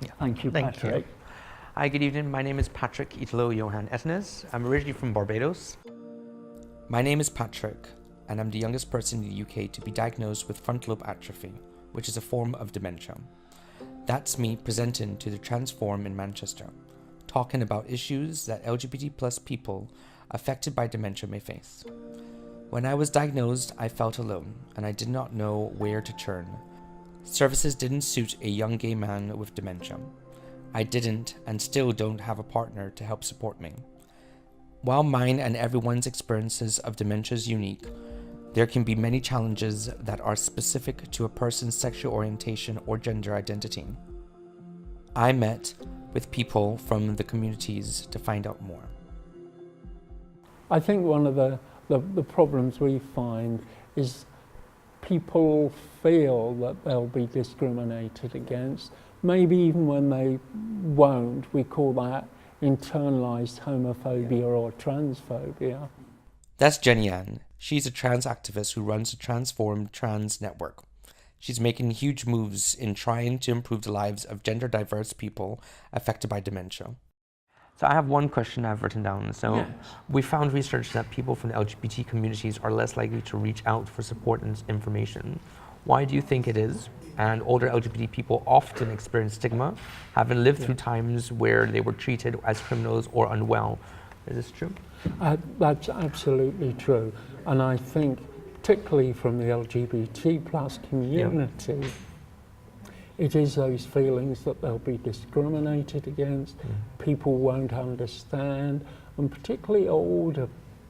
Yeah, thank you, Patrick. Thank you. Hi, good evening. My name is Patrick Italo Johan Etnes. I'm originally from Barbados. My name is Patrick, and I'm the youngest person in the UK to be diagnosed with frontal lobe atrophy, which is a form of dementia. That's me presenting to the Transform in Manchester, talking about issues that LGBT plus people affected by dementia may face. When I was diagnosed, I felt alone, and I did not know where to turn. Services didn't suit a young gay man with dementia. I didn't and still don't have a partner to help support me. While mine and everyone's experiences of dementia is unique, there can be many challenges that are specific to a person's sexual orientation or gender identity. I met with people from the communities to find out more. I think one of the problems we find is people feel that they'll be discriminated against, maybe even when they won't. We call that internalized homophobia or transphobia. That's Jenny Ann. She's a trans activist who runs the Transform Trans Network. She's making huge moves in trying to improve the lives of gender diverse people affected by dementia. So I have one question I've written down. So yes. We found research that people from the LGBT communities are less likely to reach out for support and information. Why do you think it is? And older LGBT people often experience stigma, having lived through times where they were treated as criminals or unwell. Is this true? That's absolutely true. And I think, particularly from the LGBT plus community, it is those feelings that they'll be discriminated against, people won't understand, and particularly older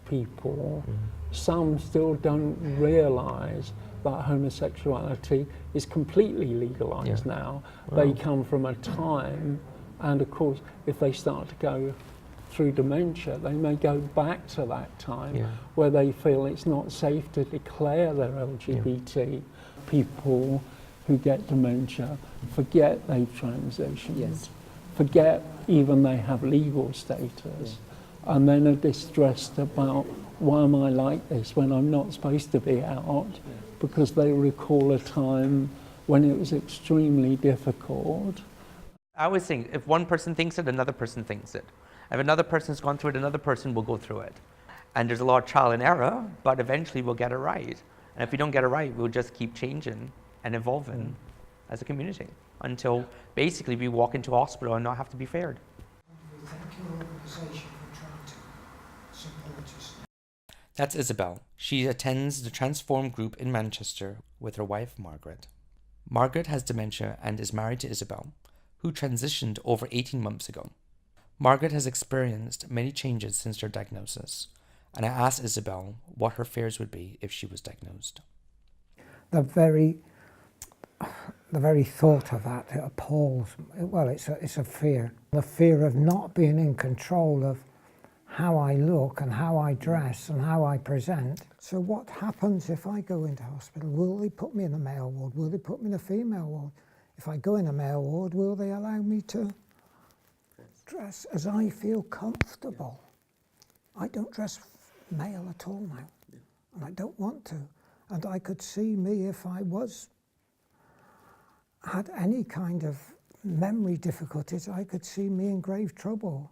people, some still don't realise that homosexuality is completely legalised now. Wow. They come from a time, and of course, if they start to go through dementia, they may go back to that time where they feel it's not safe to declare they're LGBT. People who get dementia forget they've transitioned, forget even they have legal status, and then are distressed about, why am I like this when I'm not supposed to be out, because they recall a time when it was extremely difficult. I always think, if one person thinks it, another person thinks it. If another person's gone through it, another person will go through it. And there's a lot of trial and error, but eventually we'll get it right. And if we don't get it right, we'll just keep changing and evolving as a community until basically we walk into a hospital and not have to be feared. Thank your organisation for trying to support us. That's Isabel. She attends the Transform group in Manchester with her wife, Margaret. Margaret has dementia and is married to Isabel, who transitioned over 18 months ago. Margaret has experienced many changes since her diagnosis, and I asked Isabel what her fears would be if she was diagnosed. The very thought of that, it appalls. Well, it's a fear. The fear of not being in control of how I look and how I dress and how I present. So what happens if I go into hospital? Will they put me in a male ward? Will they put me in a female ward? If I go in a male ward, will they allow me to dress as I feel comfortable? I don't dress male at all now, and I don't want to. And I could see me, if I had any kind of memory difficulties, I could see me in grave trouble.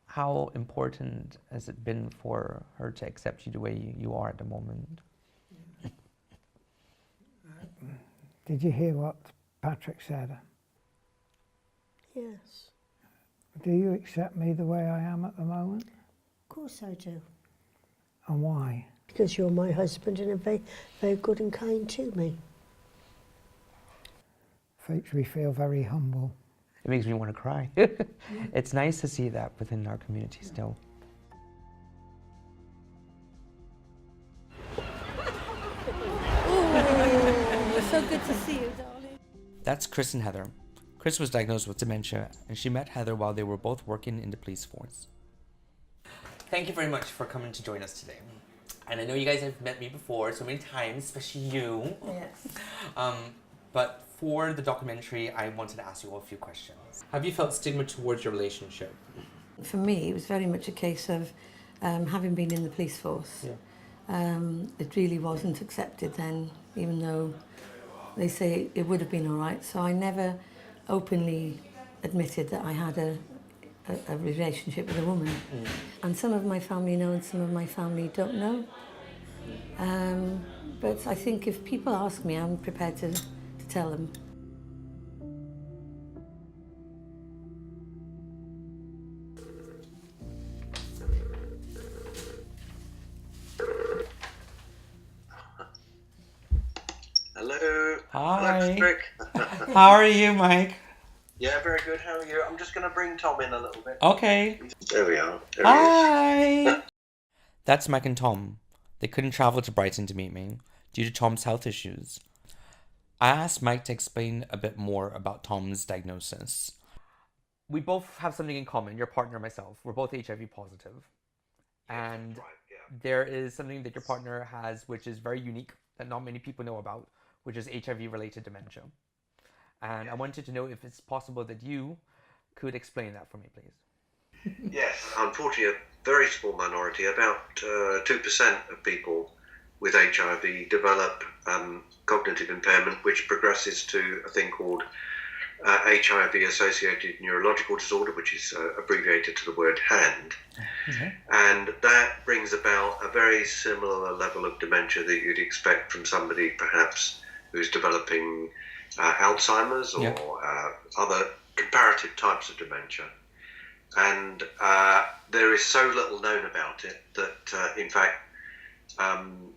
How important has it been for her to accept you the way you are at the moment? Did you hear what Patrick said? Yes. Do you accept me the way I am at the moment? Of course I do. And why? Because you're my husband and are very, very good and kind to me. Makes me feel very humble. It makes me want to cry. It's nice to see that within our community still. Oh, so good to see you, darling. That's Chris and Heather. Chris was diagnosed with dementia, and she met Heather while they were both working in the police force. Thank you very much for coming to join us today. And I know you guys have met me before so many times, especially you. Yes. But for the documentary, I wanted to ask you all a few questions. Have you felt stigma towards your relationship? For me, it was very much a case of having been in the police force. Yeah. It really wasn't accepted then, even though they say it would have been all right. So I never openly admitted that I had a relationship with a woman. And some of my family know and some of my family don't know. But I think if people ask me, I'm prepared to tell them. Hello. Hi. Hello, Patrick. How are you, Mike? Yeah, very good. How are you? I'm just going to bring Tom in a little bit. Okay. There we are. There he is. Hi. That's Mike and Tom. They couldn't travel to Brighton to meet me due to Tom's health issues. I asked Mike to explain a bit more about Tom's diagnosis. We both have something in common, your partner and myself. We're both HIV positive. And there is something that your partner has which is very unique that not many people know about, which is HIV-related dementia. And I wanted to know if it's possible that you could explain that for me, please. Yes, unfortunately, a very small minority, about 2% of people with HIV develop cognitive impairment, which progresses to a thing called HIV-associated neurological disorder, which is abbreviated to the word HAND. Mm-hmm. And that brings about a very similar level of dementia that you'd expect from somebody perhaps who's developing Alzheimer's or other comparative types of dementia. And there is so little known about it that, in fact,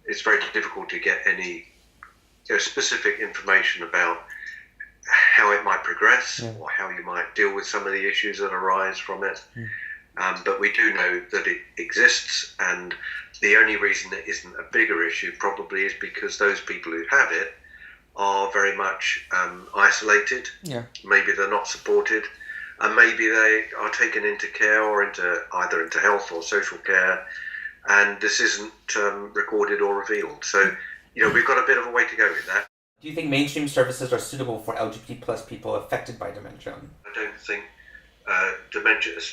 it's very difficult to get any specific information about how it might progress or how you might deal with some of the issues that arise from it. But we do know that it exists, and the only reason it isn't a bigger issue probably is because those people who have it are very much isolated. Maybe they're not supported, and maybe they are taken into care or either into health or social care, and this isn't recorded or revealed. So, we've got a bit of a way to go with that. Do you think mainstream services are suitable for LGBT plus people affected by dementia? I don't think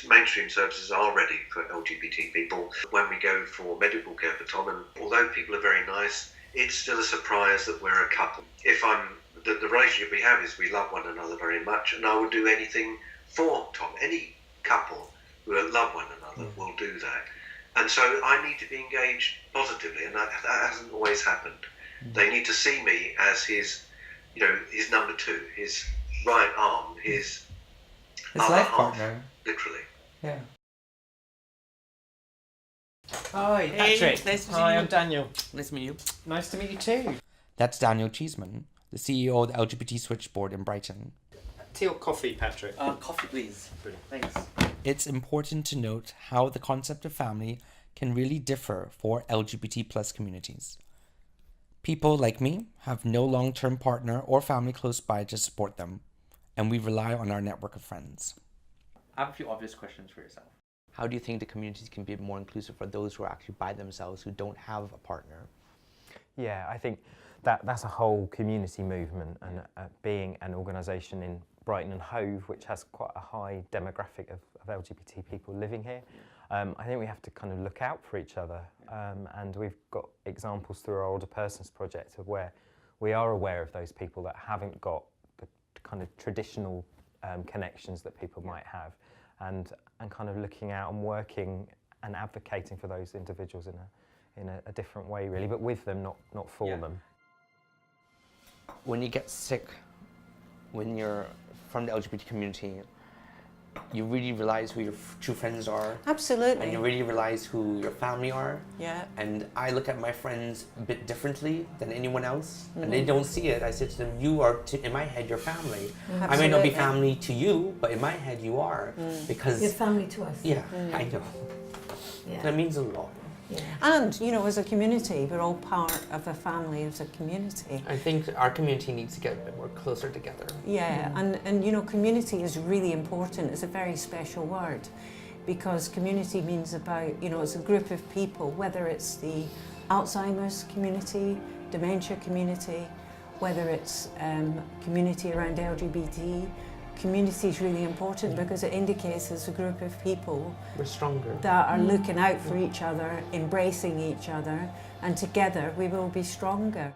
mainstream services are ready for LGBT people. When we go for medical care for Tom, and although people are very nice, it's still a surprise that we're a couple. The relationship we have is we love one another very much, and I would do anything for Tom. Any couple who love one another will do that. And so I need to be engaged positively, and that hasn't always happened. They need to see me as his number two, his right arm, his life partner. Literally. Yeah. Hi, Patrick. Nice to meet Hi, you. I'm Daniel. Nice to meet you. Nice to meet you too. That's Daniel Cheeseman, the CEO of the LGBT Switchboard in Brighton. Tea or coffee, Patrick? Coffee, please. Brilliant. Thanks. It's important to note how the concept of family can really differ for LGBT plus communities. People like me have no long-term partner or family close by to support them, and we rely on our network of friends. I have a few obvious questions for yourself. How do you think the communities can be more inclusive for those who are actually by themselves, who don't have a partner? Yeah, I think that's a whole community movement, and being an organisation in Brighton and Hove, which has quite a high demographic of LGBT people living here, I think we have to kind of look out for each other, and we've got examples through our Older Persons project of where we are aware of those people that haven't got the kind of traditional connections that people might have, and kind of looking out and working and advocating for those individuals in a different way, really, but with them, not for them. When you get sick, when you're from the LGBT community, you really realize who your true friends are. Absolutely. And you really realize who your family are. Yeah. And I look at my friends a bit differently than anyone else. And they don't see it. I say to them, you are, in my head, your family. Absolutely. I may not be family to you, but in my head you are. Because You're family to us. yeah, I know. Yeah. That means a lot. Yeah. And, as a community, we're all part of a family, as a community. I think our community needs to get a bit more closer together. Yeah, and community is really important. It's a very special word, because community means about, it's a group of people, whether it's the Alzheimer's community, dementia community, whether it's community around LGBT. Community is really important because it indicates there's a group of people We're stronger. that are looking out for each other, embracing each other, and together we will be stronger.